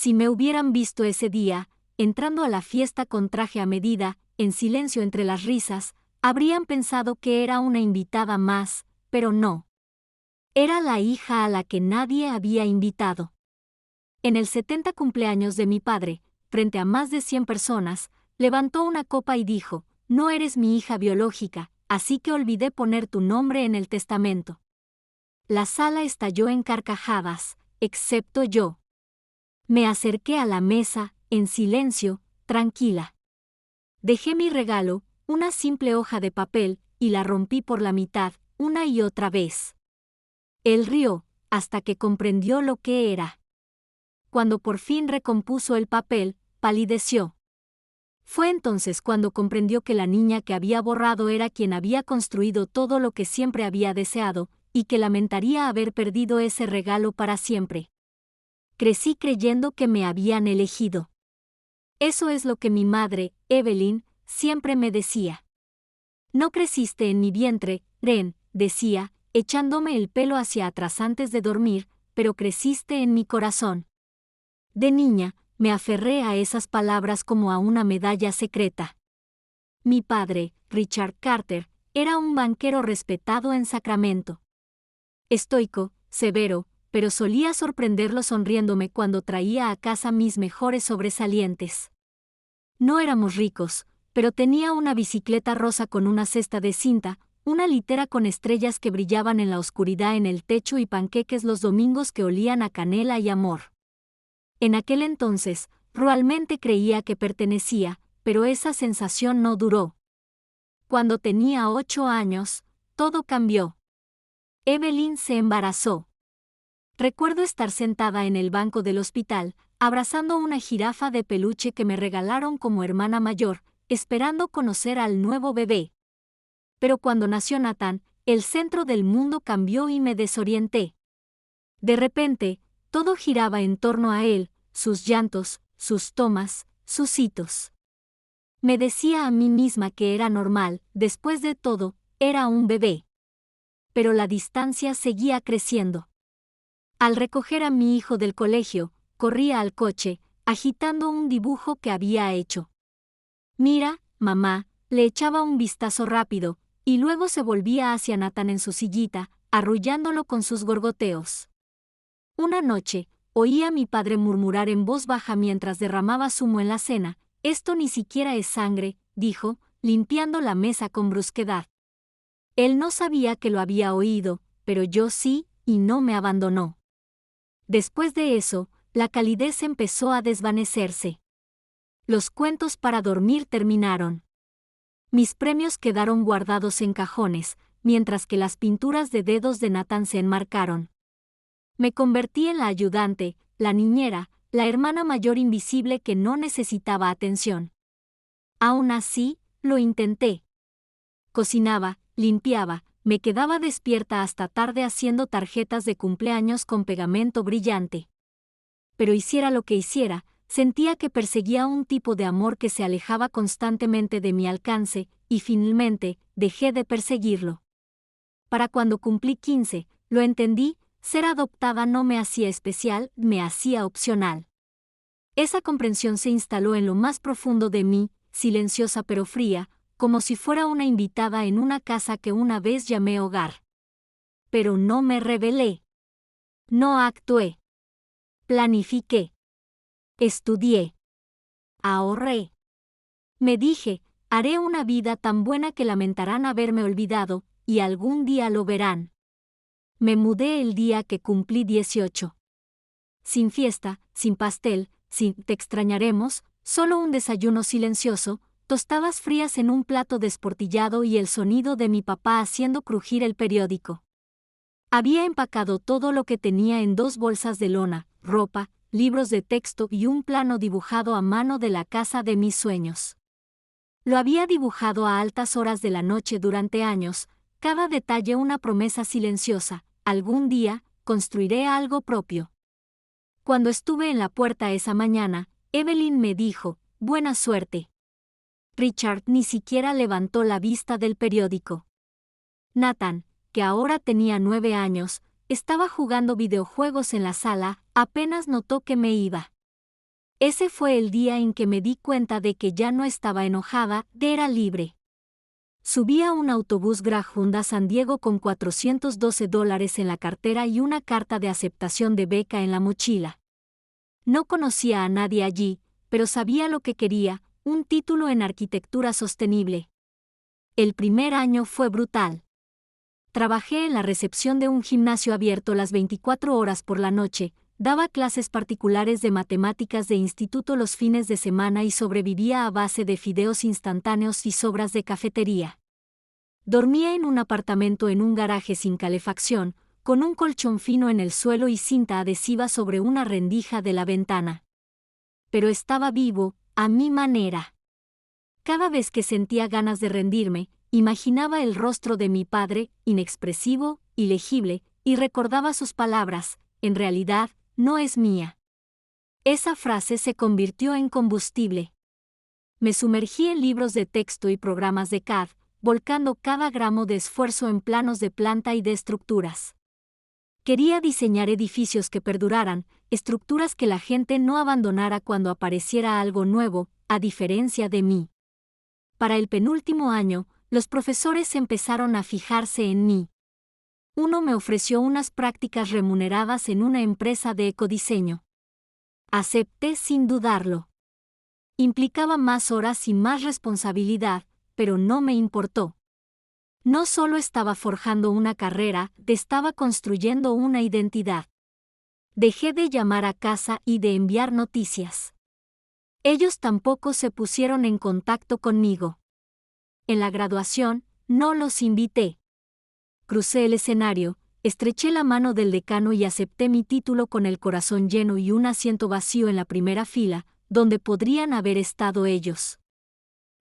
Si me hubieran visto ese día, entrando a la fiesta con traje a medida, en silencio entre las risas, habrían pensado que era una invitada más, pero no. Era la hija a la que nadie había invitado. En el 70 cumpleaños de mi padre, frente a más de 100 personas, levantó una copa y dijo: «No eres mi hija biológica, así que olvidé poner tu nombre en el testamento». La sala estalló en carcajadas, excepto yo. Me acerqué a la mesa, en silencio, tranquila. Dejé mi regalo, una simple hoja de papel, y la rompí por la mitad, una y otra vez. Él rió, hasta que comprendió lo que era. Cuando por fin recompuso el papel, palideció. Fue entonces cuando comprendió que la niña que había borrado era quien había construido todo lo que siempre había deseado, y que lamentaría haber perdido ese regalo para siempre. Crecí creyendo que me habían elegido. Eso es lo que mi madre, Evelyn, siempre me decía. «No creciste en mi vientre, Ren», decía, echándome el pelo hacia atrás antes de dormir, «pero creciste en mi corazón». De niña, me aferré a esas palabras como a una medalla secreta. Mi padre, Richard Carter, era un banquero respetado en Sacramento. Estoico, severo, pero solía sorprenderlo sonriéndome cuando traía a casa mis mejores sobresalientes. No éramos ricos, pero tenía una bicicleta rosa con una cesta de cinta, una litera con estrellas que brillaban en la oscuridad en el techo y panqueques los domingos que olían a canela y amor. En aquel entonces, realmente creía que pertenecía, pero esa sensación no duró. Cuando tenía 8 años, todo cambió. Evelyn se embarazó. Recuerdo estar sentada en el banco del hospital, abrazando una jirafa de peluche que me regalaron como hermana mayor, esperando conocer al nuevo bebé. Pero cuando nació Nathan, el centro del mundo cambió y me desorienté. De repente, todo giraba en torno a él, sus llantos, sus tomas, sus hitos. Me decía a mí misma que era normal, después de todo, era un bebé. Pero la distancia seguía creciendo. Al recoger a mi hijo del colegio, corría al coche, agitando un dibujo que había hecho. «Mira, mamá», le echaba un vistazo rápido, y luego se volvía hacia Nathan en su sillita, arrullándolo con sus gorgoteos. Una noche, oí a mi padre murmurar en voz baja mientras derramaba zumo en la cena: «Esto ni siquiera es sangre», dijo, limpiando la mesa con brusquedad. Él no sabía que lo había oído, pero yo sí, y no me abandonó. Después de eso, la calidez empezó a desvanecerse. Los cuentos para dormir terminaron. Mis premios quedaron guardados en cajones, mientras que las pinturas de dedos de Nathan se enmarcaron. Me convertí en la ayudante, la niñera, la hermana mayor invisible que no necesitaba atención. Aún así, lo intenté. Cocinaba, limpiaba, me quedaba despierta hasta tarde haciendo tarjetas de cumpleaños con pegamento brillante. Pero hiciera lo que hiciera, sentía que perseguía un tipo de amor que se alejaba constantemente de mi alcance, y finalmente, dejé de perseguirlo. Para cuando cumplí 15, lo entendí: ser adoptada no me hacía especial, me hacía opcional. Esa comprensión se instaló en lo más profundo de mí, silenciosa pero fría, como si fuera una invitada en una casa que una vez llamé hogar. Pero no me rebelé. No actué. Planifiqué. Estudié. Ahorré. Me dije: haré una vida tan buena que lamentarán haberme olvidado, y algún día lo verán. Me mudé el día que cumplí 18. Sin fiesta, sin pastel, sin «te extrañaremos», solo un desayuno silencioso, tostadas frías en un plato desportillado y el sonido de mi papá haciendo crujir el periódico. Había empacado todo lo que tenía en 2 bolsas de lona, ropa, libros de texto y un plano dibujado a mano de la casa de mis sueños. Lo había dibujado a altas horas de la noche durante años, cada detalle una promesa silenciosa: algún día, construiré algo propio. Cuando estuve en la puerta esa mañana, Evelyn me dijo: «Buena suerte». Richard ni siquiera levantó la vista del periódico. Nathan, que ahora tenía 9 años, estaba jugando videojuegos en la sala, apenas notó que me iba. Ese fue el día en que me di cuenta de que ya no estaba enojada, era libre. Subí a un autobús Greyhound a San Diego con $412 en la cartera y una carta de aceptación de beca en la mochila. No conocía a nadie allí, pero sabía lo que quería, un título en arquitectura sostenible. El primer año fue brutal. Trabajé en la recepción de un gimnasio abierto las 24 horas por la noche, daba clases particulares de matemáticas de instituto los fines de semana y sobrevivía a base de fideos instantáneos y sobras de cafetería. Dormía en un apartamento en un garaje sin calefacción, con un colchón fino en el suelo y cinta adhesiva sobre una rendija de la ventana. Pero estaba vivo, a mi manera. Cada vez que sentía ganas de rendirme, imaginaba el rostro de mi padre, inexpresivo, ilegible, y recordaba sus palabras: en realidad, no es mía. Esa frase se convirtió en combustible. Me sumergí en libros de texto y programas de CAD, volcando cada gramo de esfuerzo en planos de planta y de estructuras. Quería diseñar edificios que perduraran, estructuras que la gente no abandonara cuando apareciera algo nuevo, a diferencia de mí. Para el penúltimo año, los profesores empezaron a fijarse en mí. Uno me ofreció unas prácticas remuneradas en una empresa de ecodiseño. Acepté sin dudarlo. Implicaba más horas y más responsabilidad, pero no me importó. No solo estaba forjando una carrera, estaba construyendo una identidad. Dejé de llamar a casa y de enviar noticias. Ellos tampoco se pusieron en contacto conmigo. En la graduación, no los invité. Crucé el escenario, estreché la mano del decano y acepté mi título con el corazón lleno y un asiento vacío en la primera fila, donde podrían haber estado ellos.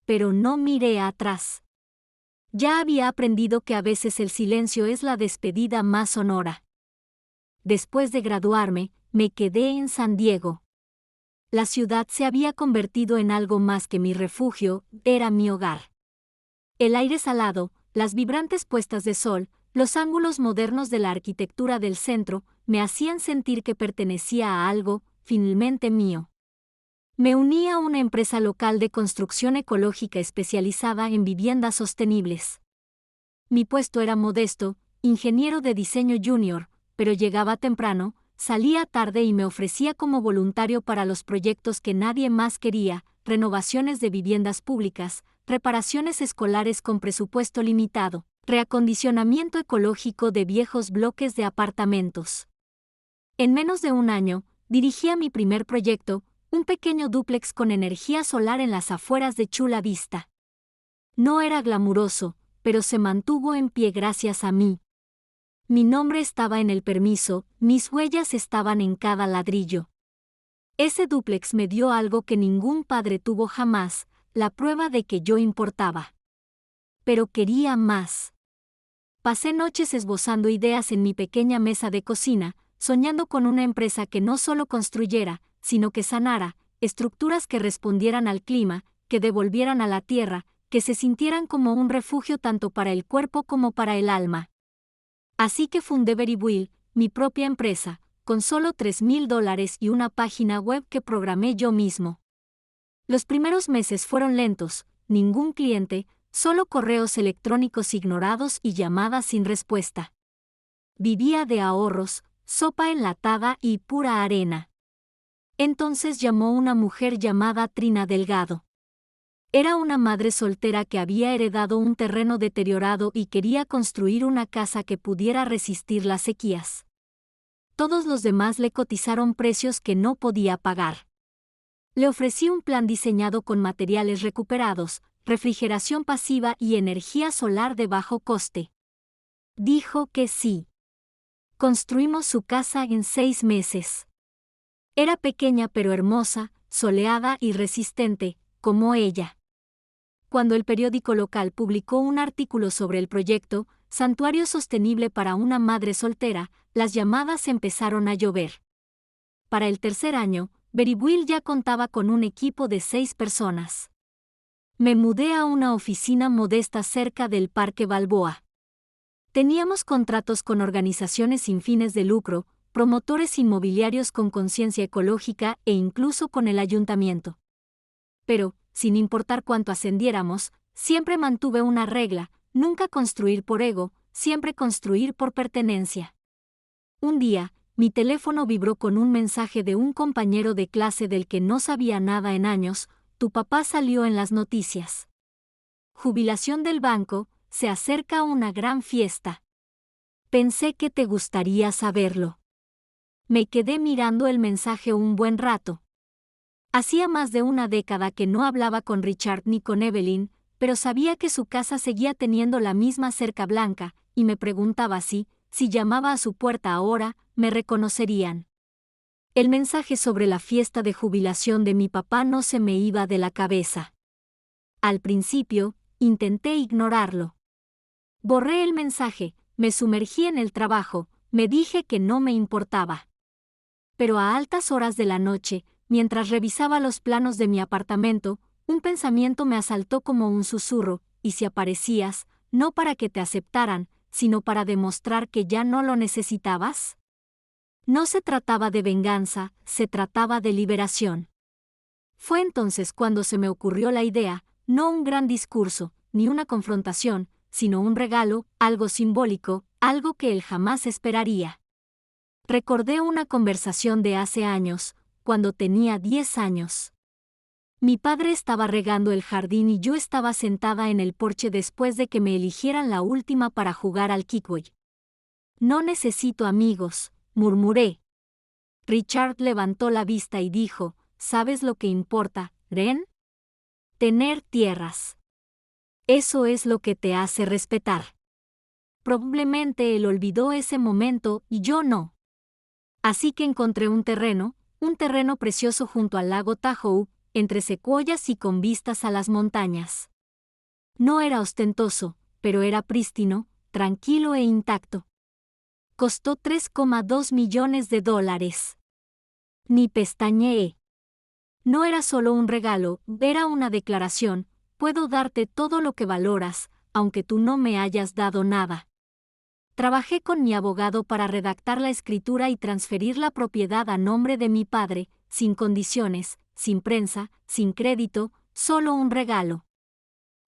Pero no miré atrás. Ya había aprendido que a veces el silencio es la despedida más sonora. Después de graduarme, me quedé en San Diego. La ciudad se había convertido en algo más que mi refugio, era mi hogar. El aire salado, las vibrantes puestas de sol, los ángulos modernos de la arquitectura del centro, me hacían sentir que pertenecía a algo, finalmente mío. Me uní a una empresa local de construcción ecológica especializada en viviendas sostenibles. Mi puesto era modesto, ingeniero de diseño junior, pero llegaba temprano, salía tarde y me ofrecía como voluntario para los proyectos que nadie más quería: renovaciones de viviendas públicas, reparaciones escolares con presupuesto limitado, reacondicionamiento ecológico de viejos bloques de apartamentos. En menos de un año, dirigía mi primer proyecto, un pequeño dúplex con energía solar en las afueras de Chula Vista. No era glamuroso, pero se mantuvo en pie gracias a mí. Mi nombre estaba en el permiso, mis huellas estaban en cada ladrillo. Ese dúplex me dio algo que ningún padre tuvo jamás: la prueba de que yo importaba. Pero quería más. Pasé noches esbozando ideas en mi pequeña mesa de cocina, soñando con una empresa que no solo construyera, sino que sanara, estructuras que respondieran al clima, que devolvieran a la tierra, que se sintieran como un refugio tanto para el cuerpo como para el alma. Así que fundé Veribuild, mi propia empresa, con solo $3,000 y una página web que programé yo mismo. Los primeros meses fueron lentos, ningún cliente, solo correos electrónicos ignorados y llamadas sin respuesta. Vivía de ahorros, sopa enlatada y pura arena. Entonces llamó una mujer llamada Trina Delgado. Era una madre soltera que había heredado un terreno deteriorado y quería construir una casa que pudiera resistir las sequías. Todos los demás le cotizaron precios que no podía pagar. Le ofrecí un plan diseñado con materiales recuperados, refrigeración pasiva y energía solar de bajo coste. Dijo que sí. Construimos su casa en 6 meses. Era pequeña pero hermosa, soleada y resistente, como ella. Cuando el periódico local publicó un artículo sobre el proyecto, Santuario Sostenible para una Madre Soltera, las llamadas empezaron a llover. Para el tercer año, Veribuild ya contaba con un equipo de 6 personas. Me mudé a una oficina modesta cerca del Parque Balboa. Teníamos contratos con organizaciones sin fines de lucro, promotores inmobiliarios con conciencia ecológica e incluso con el ayuntamiento. Pero, sin importar cuánto ascendiéramos, siempre mantuve una regla: nunca construir por ego, siempre construir por pertenencia. Un día, mi teléfono vibró con un mensaje de un compañero de clase del que no sabía nada en años: tu papá salió en las noticias. Jubilación del banco, se acerca una gran fiesta. Pensé que te gustaría saberlo. Me quedé mirando el mensaje un buen rato. Hacía más de una década que no hablaba con Richard ni con Evelyn, pero sabía que su casa seguía teniendo la misma cerca blanca, y me preguntaba si llamaba a su puerta ahora, me reconocerían. El mensaje sobre la fiesta de jubilación de mi papá no se me iba de la cabeza. Al principio, intenté ignorarlo. Borré el mensaje, me sumergí en el trabajo, me dije que no me importaba. Pero a altas horas de la noche, mientras revisaba los planos de mi apartamento, un pensamiento me asaltó como un susurro: ¿y si aparecías, no para que te aceptaran, sino para demostrar que ya no lo necesitabas? No se trataba de venganza, se trataba de liberación. Fue entonces cuando se me ocurrió la idea, no un gran discurso, ni una confrontación, sino un regalo, algo simbólico, algo que él jamás esperaría. Recordé una conversación de hace años, cuando tenía 10 años. Mi padre estaba regando el jardín y yo estaba sentada en el porche después de que me eligieran la última para jugar al kickball. No necesito amigos, murmuré. Richard levantó la vista y dijo: ¿sabes lo que importa, Ren? Tener tierras. Eso es lo que te hace respetar. Probablemente él olvidó ese momento y yo no. Así que encontré un terreno precioso junto al lago Tahoe, entre secuoyas y con vistas a las montañas. No era ostentoso, pero era prístino, tranquilo e intacto. Costó $3,2 millones. Ni pestañeé. No era solo un regalo, era una declaración: puedo darte todo lo que valoras, aunque tú no me hayas dado nada. Trabajé con mi abogado para redactar la escritura y transferir la propiedad a nombre de mi padre, sin condiciones, sin prensa, sin crédito, solo un regalo.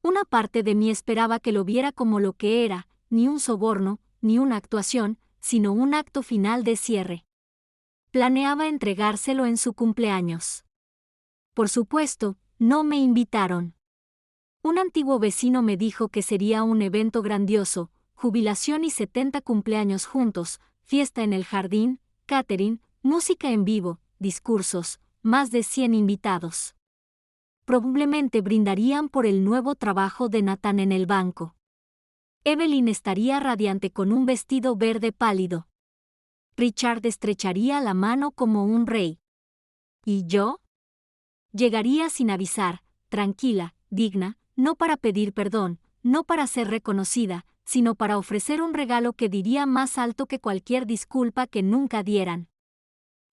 Una parte de mí esperaba que lo viera como lo que era: ni un soborno, ni una actuación, sino un acto final de cierre. Planeaba entregárselo en su cumpleaños. Por supuesto, no me invitaron. Un antiguo vecino me dijo que sería un evento grandioso: jubilación y 70 cumpleaños juntos, fiesta en el jardín, catering, música en vivo, discursos, más de 100 invitados. Probablemente brindarían por el nuevo trabajo de Nathan en el banco. Evelyn estaría radiante con un vestido verde pálido. Richard estrecharía la mano como un rey. ¿Y yo? Llegaría sin avisar, tranquila, digna, no para pedir perdón, no para ser reconocida, sino para ofrecer un regalo que diría más alto que cualquier disculpa que nunca dieran.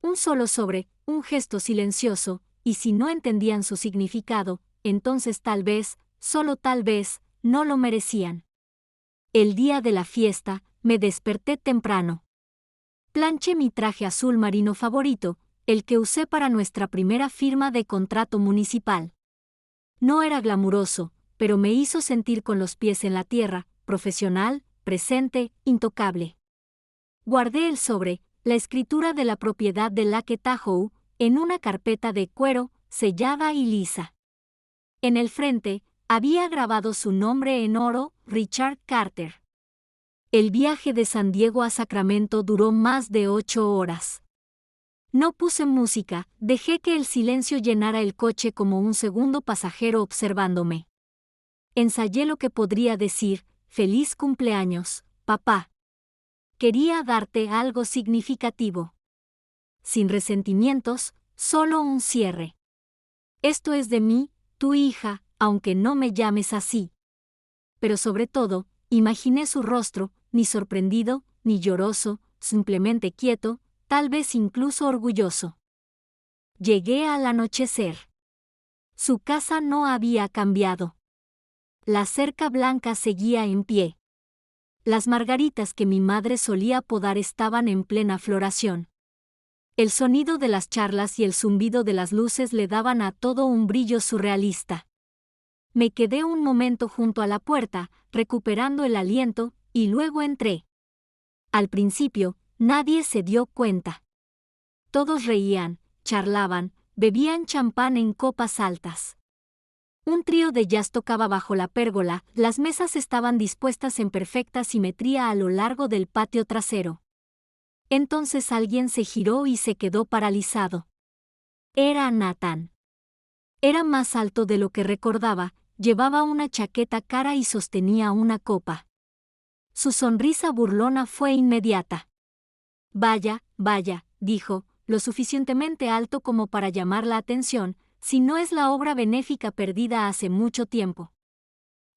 Un solo sobre, un gesto silencioso, y si no entendían su significado, entonces tal vez, solo tal vez, no lo merecían. El día de la fiesta, me desperté temprano. Planché mi traje azul marino favorito, el que usé para nuestra primera firma de contrato municipal. No era glamuroso, pero me hizo sentir con los pies en la tierra, profesional, presente, intocable. Guardé el sobre, la escritura de la propiedad de Lake Tahoe, en una carpeta de cuero, sellada y lisa. En el frente, había grabado su nombre en oro: Richard Carter. El viaje de San Diego a Sacramento duró más de 8 horas. No puse música, dejé que el silencio llenara el coche como un segundo pasajero observándome. Ensayé lo que podría decir: feliz cumpleaños, papá. Quería darte algo significativo. Sin resentimientos, solo un cierre. Esto es de mí, tu hija, aunque no me llames así. Pero sobre todo, imaginé su rostro, ni sorprendido, ni lloroso, simplemente quieto, tal vez incluso orgulloso. Llegué al anochecer. Su casa no había cambiado. La cerca blanca seguía en pie. Las margaritas que mi madre solía podar estaban en plena floración. El sonido de las charlas y el zumbido de las luces le daban a todo un brillo surrealista. Me quedé un momento junto a la puerta, recuperando el aliento, y luego entré. Al principio, nadie se dio cuenta. Todos reían, charlaban, bebían champán en copas altas. Un trío de jazz tocaba bajo la pérgola, las mesas estaban dispuestas en perfecta simetría a lo largo del patio trasero. Entonces alguien se giró y se quedó paralizado. Era Nathan. Era más alto de lo que recordaba, llevaba una chaqueta cara y sostenía una copa. Su sonrisa burlona fue inmediata. Vaya, vaya, dijo, lo suficientemente alto como para llamar la atención, si no es la obra benéfica perdida hace mucho tiempo.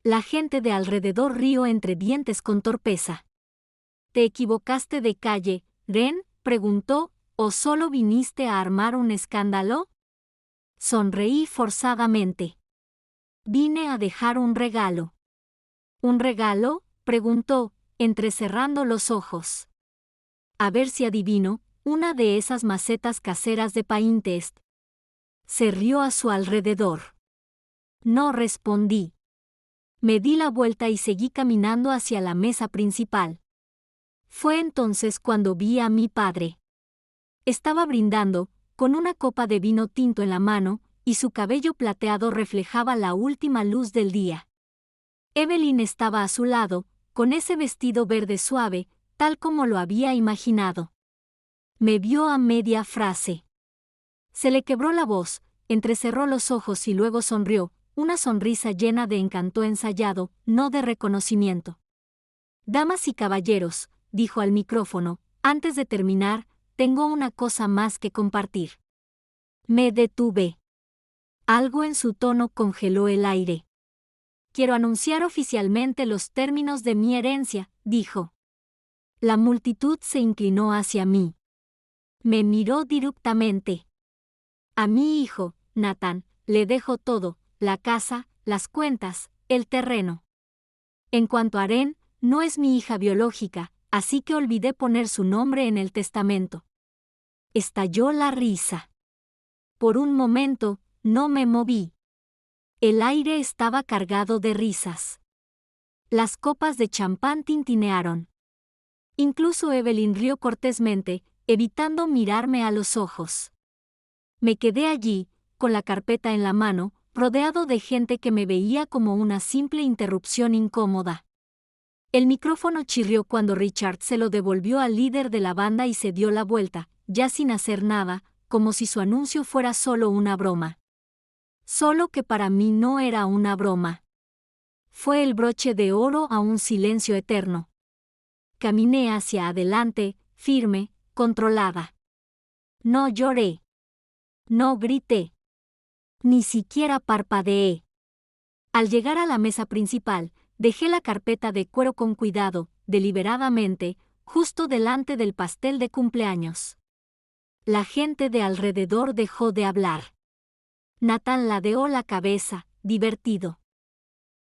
La gente de alrededor rió entre dientes con torpeza. ¿Te equivocaste de calle, Ren?, preguntó, ¿o solo viniste a armar un escándalo? Sonreí forzadamente. Vine a dejar un regalo. ¿Un regalo?, preguntó, entrecerrando los ojos. A ver si adivino, una de esas macetas caseras de Pinterest. Se rió a su alrededor. No respondí. Me di la vuelta y seguí caminando hacia la mesa principal. Fue entonces cuando vi a mi padre. Estaba brindando, con una copa de vino tinto en la mano, y su cabello plateado reflejaba la última luz del día. Evelyn estaba a su lado, con ese vestido verde suave, tal como lo había imaginado. Me vio a media frase. Se le quebró la voz, entrecerró los ojos y luego sonrió, una sonrisa llena de encanto ensayado, no de reconocimiento. Damas y caballeros, dijo al micrófono, antes de terminar, tengo una cosa más que compartir. Me detuve. Algo en su tono congeló el aire. Quiero anunciar oficialmente los términos de mi herencia, dijo. La multitud se inclinó hacia mí. Me miró directamente. A mi hijo, Nathan, le dejo todo, la casa, las cuentas, el terreno. En cuanto a Ren, no es mi hija biológica, así que olvidé poner su nombre en el testamento. Estalló la risa. Por un momento, no me moví. El aire estaba cargado de risas. Las copas de champán tintinearon. Incluso Evelyn rió cortésmente, evitando mirarme a los ojos. Me quedé allí, con la carpeta en la mano, rodeado de gente que me veía como una simple interrupción incómoda. El micrófono chirrió cuando Richard se lo devolvió al líder de la banda y se dio la vuelta, ya sin hacer nada, como si su anuncio fuera solo una broma. Solo que para mí no era una broma. Fue el broche de oro a un silencio eterno. Caminé hacia adelante, firme, controlada. No lloré. No grité. Ni siquiera parpadeé. Al llegar a la mesa principal, dejé la carpeta de cuero con cuidado, deliberadamente, justo delante del pastel de cumpleaños. La gente de alrededor dejó de hablar. Nathan ladeó la cabeza, divertido.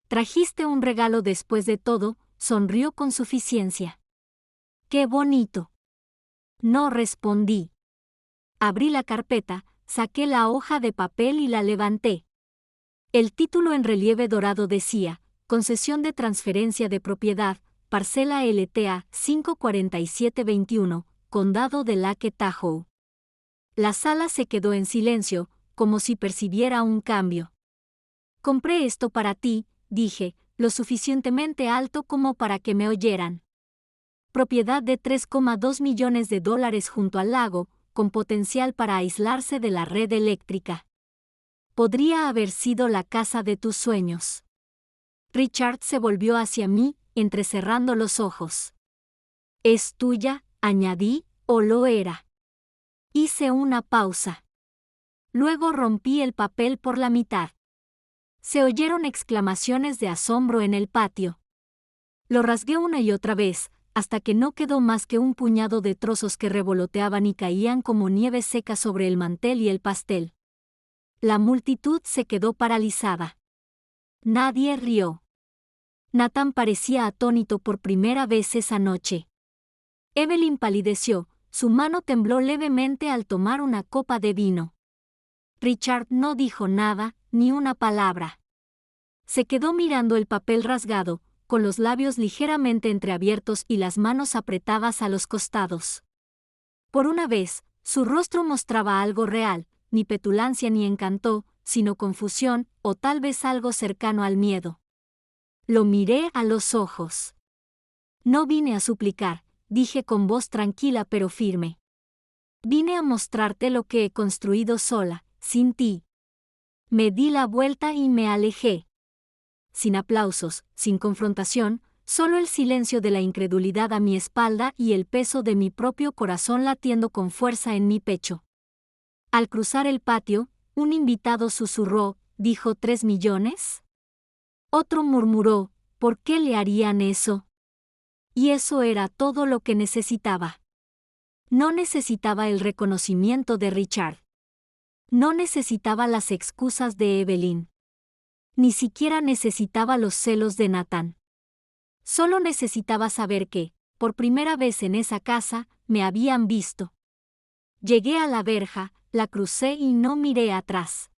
Trajiste un regalo después de todo, sonrió con suficiencia. ¡Qué bonito! No respondí. Abrí la carpeta, saqué la hoja de papel y la levanté. El título en relieve dorado decía, Concesión de transferencia de propiedad, parcela LTA 54721, Condado de Lake Tahoe. La sala se quedó en silencio, como si percibiera un cambio. Compré esto para ti, dije, lo suficientemente alto como para que me oyeran. Propiedad de $3,2 millones junto al lago, con potencial para aislarse de la red eléctrica. Podría haber sido la casa de tus sueños. Richard se volvió hacia mí, entrecerrando los ojos. ¿Es tuya?, añadí, ¿o lo era? Hice una pausa. Luego rompí el papel por la mitad. Se oyeron exclamaciones de asombro en el patio. Lo rasgué una y otra vez, hasta que no quedó más que un puñado de trozos que revoloteaban y caían como nieve seca sobre el mantel y el pastel. La multitud se quedó paralizada. Nadie rió. Nathan parecía atónito por primera vez esa noche. Evelyn palideció, su mano tembló levemente al tomar una copa de vino. Richard no dijo nada, ni una palabra. Se quedó mirando el papel rasgado, con los labios ligeramente entreabiertos y las manos apretadas a los costados. Por una vez, su rostro mostraba algo real, ni petulancia ni encanto, sino confusión, o tal vez algo cercano al miedo. Lo miré a los ojos. No vine a suplicar, dije con voz tranquila pero firme. Vine a mostrarte lo que he construido sola, sin ti. Me di la vuelta y me alejé. Sin aplausos, sin confrontación, solo el silencio de la incredulidad a mi espalda y el peso de mi propio corazón latiendo con fuerza en mi pecho. Al cruzar el patio, un invitado susurró, ¿dijo 3 millones? Otro murmuró, ¿por qué le harían eso? Y eso era todo lo que necesitaba. No necesitaba el reconocimiento de Richard. No necesitaba las excusas de Evelyn. Ni siquiera necesitaba los celos de Nathan. Solo necesitaba saber que, por primera vez en esa casa, me habían visto. Llegué a la verja, la crucé y no miré atrás.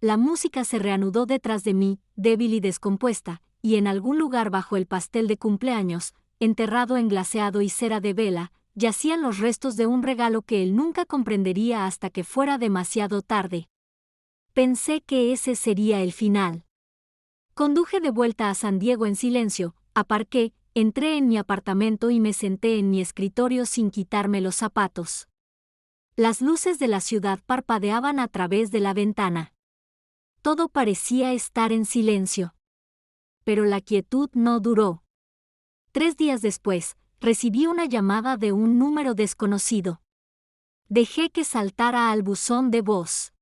La música se reanudó detrás de mí, débil y descompuesta, y en algún lugar bajo el pastel de cumpleaños, enterrado en glaseado y cera de vela, yacían los restos de un regalo que él nunca comprendería hasta que fuera demasiado tarde. Pensé que ese sería el final. Conduje de vuelta a San Diego en silencio, aparqué, entré en mi apartamento y me senté en mi escritorio sin quitarme los zapatos. Las luces de la ciudad parpadeaban a través de la ventana. Todo parecía estar en silencio. Pero la quietud no duró. 3 días después, recibí una llamada de un número desconocido. Dejé que saltara al buzón de voz.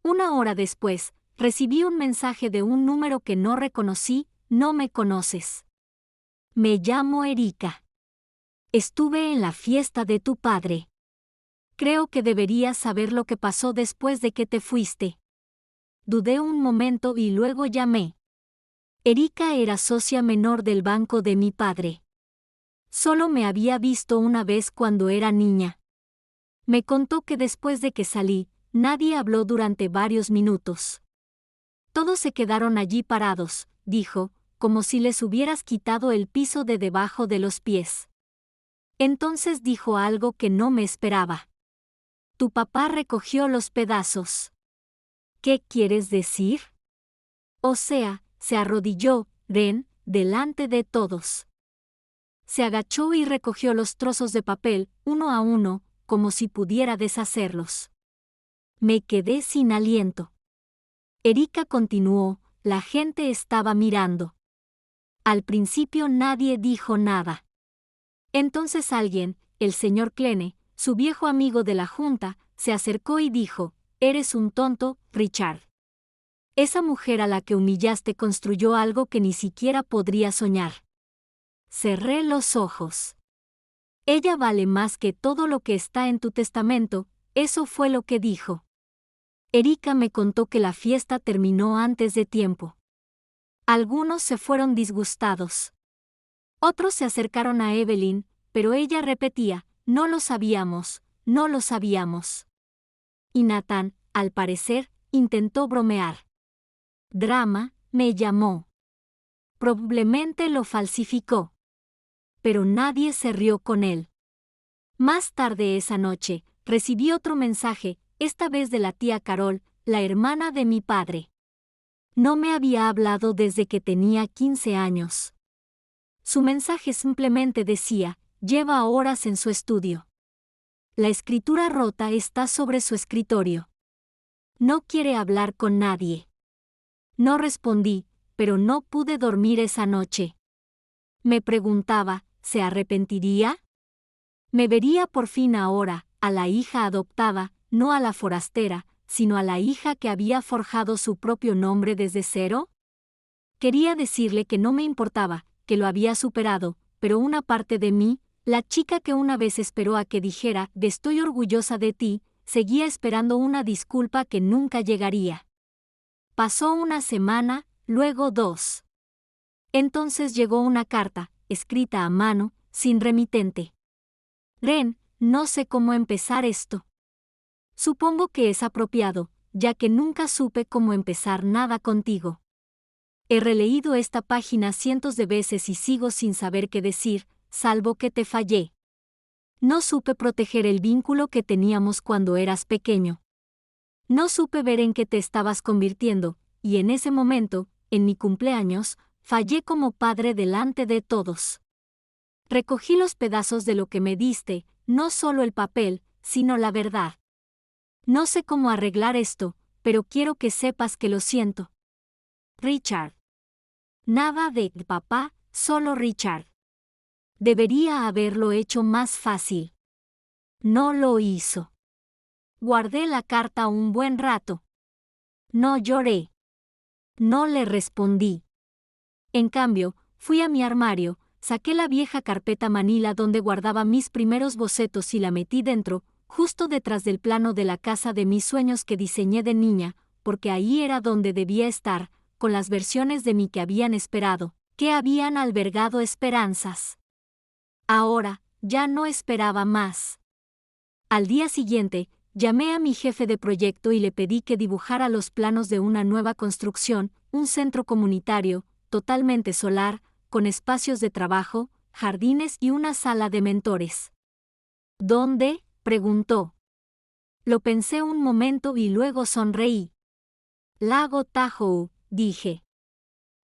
1 hora después, recibí un mensaje de un número que no reconocí, no me conoces. Me llamo Erika. Estuve en la fiesta de tu padre. Creo que deberías saber lo que pasó después de que te fuiste. Dudé un momento y luego llamé. Erika era socia menor del banco de mi padre. Solo me había visto una vez cuando era niña. Me contó que después de que salí, nadie habló durante varios minutos. Todos se quedaron allí parados, dijo, como si les hubieras quitado el piso de debajo de los pies. Entonces dijo algo que no me esperaba. Tu papá recogió los pedazos. ¿Qué quieres decir? O sea, se arrodilló, Ren, delante de todos. Se agachó y recogió los trozos de papel, uno a uno, como si pudiera deshacerlos. Me quedé sin aliento. Erika continuó, la gente estaba mirando. Al principio nadie dijo nada. Entonces alguien, el señor Kleene, su viejo amigo de la junta, se acercó y dijo, «Eres un tonto, Richard. Esa mujer a la que humillaste construyó algo que ni siquiera podría soñar». Cerré los ojos. Ella vale más que todo lo que está en tu testamento, eso fue lo que dijo. Erika me contó que la fiesta terminó antes de tiempo. Algunos se fueron disgustados. Otros se acercaron a Evelyn, pero ella repetía, no lo sabíamos, no lo sabíamos. Y Nathan, al parecer, intentó bromear. Drama, me llamó. Probablemente lo falsificó. Pero nadie se rió con él. Más tarde esa noche, recibí otro mensaje, esta vez de la tía Carol, la hermana de mi padre. No me había hablado desde que tenía 15 años. Su mensaje simplemente decía, lleva horas en su estudio. La escritura rota está sobre su escritorio. No quiere hablar con nadie. No respondí, pero no pude dormir esa noche. Me preguntaba, ¿se arrepentiría? ¿Me vería por fin ahora, a la hija adoptada, no a la forastera, sino a la hija que había forjado su propio nombre desde cero? Quería decirle que no me importaba, que lo había superado, pero una parte de mí, la chica que una vez esperó a que dijera, «Estoy orgullosa de ti», seguía esperando una disculpa que nunca llegaría. Pasó una semana, luego 2. Entonces llegó una carta, escrita a mano, sin remitente. Ren, no sé cómo empezar esto. Supongo que es apropiado, ya que nunca supe cómo empezar nada contigo. He releído esta página cientos de veces y sigo sin saber qué decir, salvo que te fallé. No supe proteger el vínculo que teníamos cuando eras pequeño. No supe ver en qué te estabas convirtiendo, y en ese momento, en mi cumpleaños, fallé como padre delante de todos. Recogí los pedazos de lo que me diste, no solo el papel, sino la verdad. No sé cómo arreglar esto, pero quiero que sepas que lo siento. Richard. Nada de papá, solo Richard. Debería haberlo hecho más fácil. No lo hizo. Guardé la carta un buen rato. No lloré. No le respondí. En cambio, fui a mi armario, saqué la vieja carpeta manila donde guardaba mis primeros bocetos y la metí dentro, justo detrás del plano de la casa de mis sueños que diseñé de niña, porque ahí era donde debía estar, con las versiones de mí que habían esperado, que habían albergado esperanzas. Ahora, ya no esperaba más. Al día siguiente, llamé a mi jefe de proyecto y le pedí que dibujara los planos de una nueva construcción, un centro comunitario, totalmente solar, con espacios de trabajo, jardines y una sala de mentores. ¿Dónde?, preguntó. Lo pensé un momento y luego sonreí. Lago Tahoe, dije.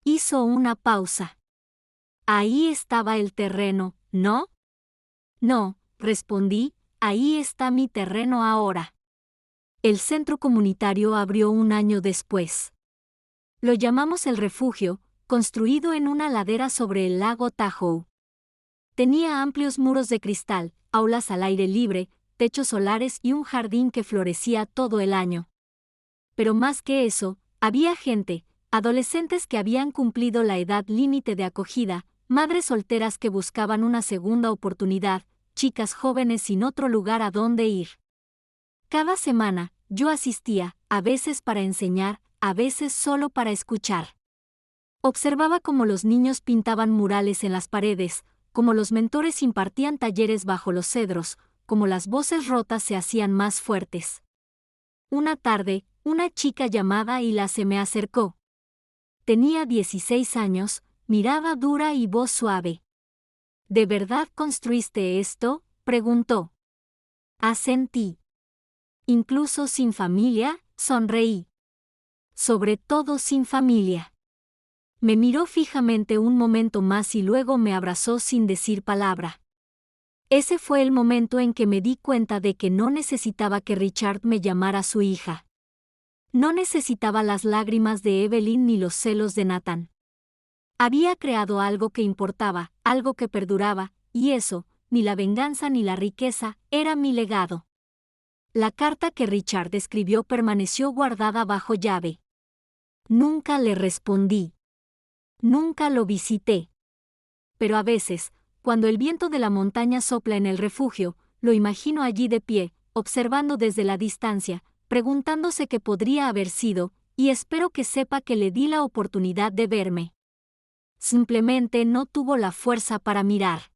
Hizo una pausa. Ahí estaba el terreno, ¿no? No, respondí, ahí está mi terreno ahora. El centro comunitario abrió un año después. Lo llamamos El Refugio, construido en una ladera sobre el lago Tahoe. Tenía amplios muros de cristal, aulas al aire libre, techos solares y un jardín que florecía todo el año. Pero más que eso, había gente, adolescentes que habían cumplido la edad límite de acogida, madres solteras que buscaban una segunda oportunidad, chicas jóvenes sin otro lugar a donde ir. Cada semana, yo asistía, a veces para enseñar, a veces solo para escuchar. Observaba cómo los niños pintaban murales en las paredes, cómo los mentores impartían talleres bajo los cedros, cómo las voces rotas se hacían más fuertes. Una tarde, una chica llamada Hila se me acercó. Tenía 16 años, mirada dura y voz suave. ¿De verdad construiste esto?, preguntó. Asentí. Incluso sin familia, sonreí. Sobre todo sin familia. Me miró fijamente un momento más y luego me abrazó sin decir palabra. Ese fue el momento en que me di cuenta de que no necesitaba que Richard me llamara su hija. No necesitaba las lágrimas de Evelyn ni los celos de Nathan. Había creado algo que importaba, algo que perduraba, y eso, ni la venganza ni la riqueza, era mi legado. La carta que Richard escribió permaneció guardada bajo llave. Nunca le respondí. Nunca lo visité. Pero a veces, cuando el viento de la montaña sopla en el refugio, lo imagino allí de pie, observando desde la distancia, preguntándose qué podría haber sido, y espero que sepa que le di la oportunidad de verme. Simplemente no tuvo la fuerza para mirar.